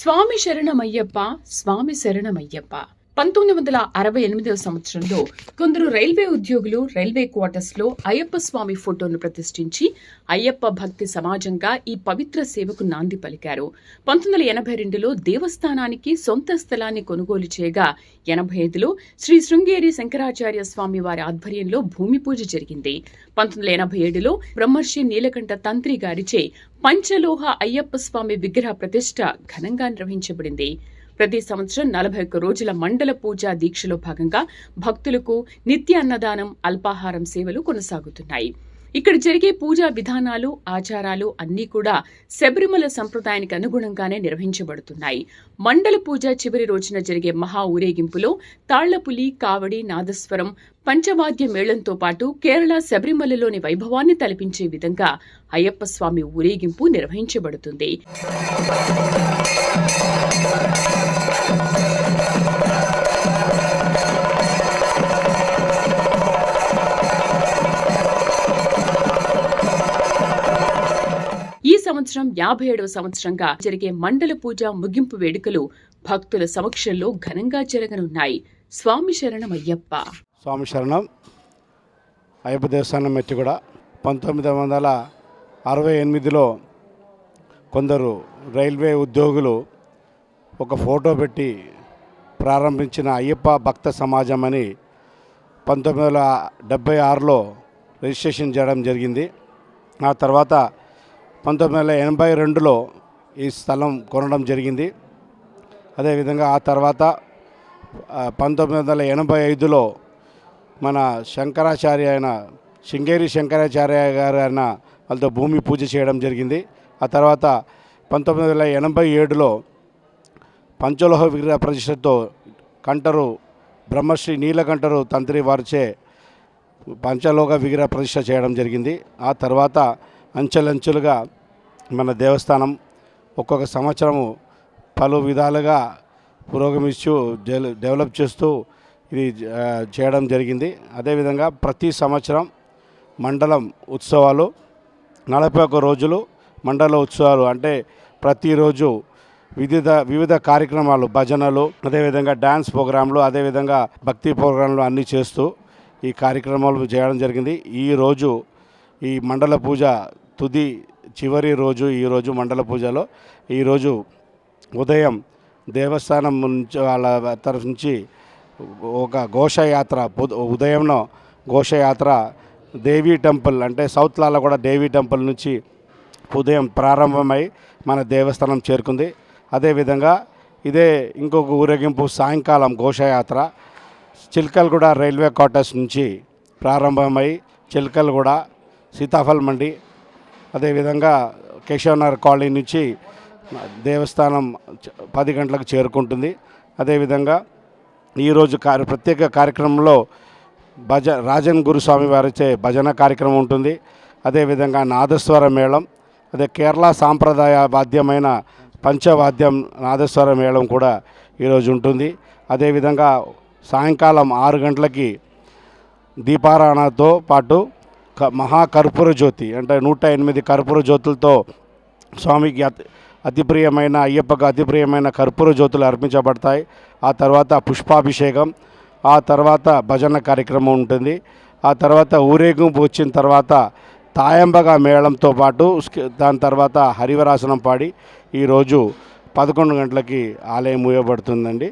స్వామి శరణమయ్యప్ప, స్వామి శరణమయ్యప్ప. 1968వ సంవత్సరంలో కొందరు రైల్వే ఉద్యోగులు రైల్వే క్వార్టర్స్ లో అయ్యప్ప స్వామి ఫోటోను ప్రతిష్ఠించి అయ్యప్ప భక్తి సమాజంగా ఈ పవిత్ర సేవకు నాంది పలికారు. 1982లో దేవస్థానానికి సొంత స్థలాన్ని కొనుగోలు చేయగా 85లో శ్రీ శృంగేరి శంకరాచార్య స్వామి వారి ఆధ్వర్యంలో భూమి పూజ జరిగింది. 1987లో బ్రహ్మర్షి నీలకంఠ తంత్రి గారిచే పంచలోహ అయ్యప్ప స్వామి విగ్రహ ప్రతిష్ఠ ఘనంగా నిర్వహించబడింది. ప్రతి సంవత్సరం 41 రోజుల మండల పూజా దీక్షలో భాగంగా భక్తులకు నిత్య అన్నదానం, అల్పాహారం సేవలు కొనసాగుతున్నాయి. ఇక్కడ జరిగే పూజా విధానాలు, ఆచారాలు అన్నీ కూడా శబరిమల సంప్రదాయానికి అనుగుణంగానే నిర్వహించబడుతున్నాయి. మండల పూజ చివరి రోజున జరిగే మహా ఊరేగింపులో తాళ్లపులి, కావడి, నాదస్వరం, పంచవాద్య మేళంతో పాటు కేరళ శబరిమలలోని వైభవాన్ని తలపించే విధంగా అయ్యప్ప స్వామి ఊరేగింపు నిర్వహించబడుతుంది. ఈ సంవత్సరం 57వ సంవత్సరంగా జరిగే మండల పూజ ముగింపు వేడుకలు భక్తుల సమక్షంలో ఘనంగా జరగనున్నాయి. స్వామి శరణం అయ్యప్ప. స్వామి శరణం అయ్యప్ప దేవస్థానం మెట్టిగూడ. 1968లో కొందరు రైల్వే ఉద్యోగులు ఒక ఫోటో పెట్టి ప్రారంభించిన అయ్యప్ప భక్త సమాజం అని 1976లో రిజిస్ట్రేషన్ చేయడం జరిగింది. ఆ తర్వాత 1982లో ఈ స్థలం కొనడం జరిగింది. అదేవిధంగా ఆ తర్వాత 1985లో మన శంకరాచార్య అయిన శృంగేరి శంకరాచార్య గారు అయిన వాళ్ళతో భూమి పూజ చేయడం జరిగింది. ఆ తర్వాత 1987లో పంచలోహ విగ్రహ ప్రతిష్టతో కంటరు బ్రహ్మశ్రీ నీలకంఠరు తంత్రి వారిచే పంచలోహ విగ్రహ ప్రతిష్ట చేయడం జరిగింది. ఆ తర్వాత అంచెలంచెలుగా మన దేవస్థానం ఒక్కొక్క సంవత్సరము పలు విధాలుగా పురోగమిస్తూ డెవలప్ చేస్తూ ఇది చేయడం జరిగింది. అదేవిధంగా ప్రతి సంవత్సరం మండలం ఉత్సవాలు 41 రోజులు మండల ఉత్సవాలు అంటే ప్రతిరోజు వివిధ కార్యక్రమాలు, భజనలు, అదేవిధంగా డ్యాన్స్ ప్రోగ్రాంలు, అదేవిధంగా భక్తి ప్రోగ్రాంలు అన్నీ చేస్తూ ఈ కార్యక్రమాలు చేయడం జరిగింది. ఈరోజు ఈ మండల పూజ చివరి రోజు ఈరోజు మండల పూజలో ఈరోజు ఉదయం దేవస్థానం నుంచి వాళ్ళ తరఫు నుంచి ఒక ఘోషయాత్ర ఉదయంలో ఘోషయాత్ర దేవీ టెంపుల్ అంటే సౌత్ లాలగూడ దేవీ టెంపుల్ నుంచి ఉదయం ప్రారంభమై మన దేవస్థానం చేరుకుంది. అదేవిధంగా ఇదే ఇంకొక ఊరేగింపు సాయంకాలం ఘోషయాత్ర చిల్కల్గూడ రైల్వే క్వార్టర్స్ నుంచి ప్రారంభమై చిల్కల్గూడ, సీతాఫల్ మండి, అదేవిధంగా కేశవనగర్ కాలనీ నుంచి దేవస్థానం 10 గంటలకు చేరుకుంటుంది. అదేవిధంగా ఈరోజు ప్రత్యేక కార్యక్రమంలో రాజన్ గురుస్వామి వారిచే భజన కార్యక్రమం ఉంటుంది. అదేవిధంగా నాదస్వర మేళం, అదే కేరళ సాంప్రదాయ వాద్యమైన పంచవాద్యం నాదస్వర మేళం కూడా ఈరోజు ఉంటుంది. అదేవిధంగా సాయంకాలం 6 గంటలకి దీపారాధనతో పాటు మహాకర్పూర జ్యోతి అంటే 108 కర్పూర జ్యోతులతో స్వామికి అతి ప్రియమైన అయ్యప్పకు అతి ప్రియమైన కర్పూర జ్యోతులు అర్పించబడతాయి. ఆ తర్వాత పుష్పాభిషేకం, ఆ తర్వాత భజన కార్యక్రమం ఉంటుంది. ఆ తర్వాత ఊరేగింపు వచ్చిన తర్వాత తాయంబగా మేళంతో పాటు దాని తర్వాత హరివరాసనం పాడి ఈరోజు 11 గంటలకి ఆలయం మూయబడుతుందండి.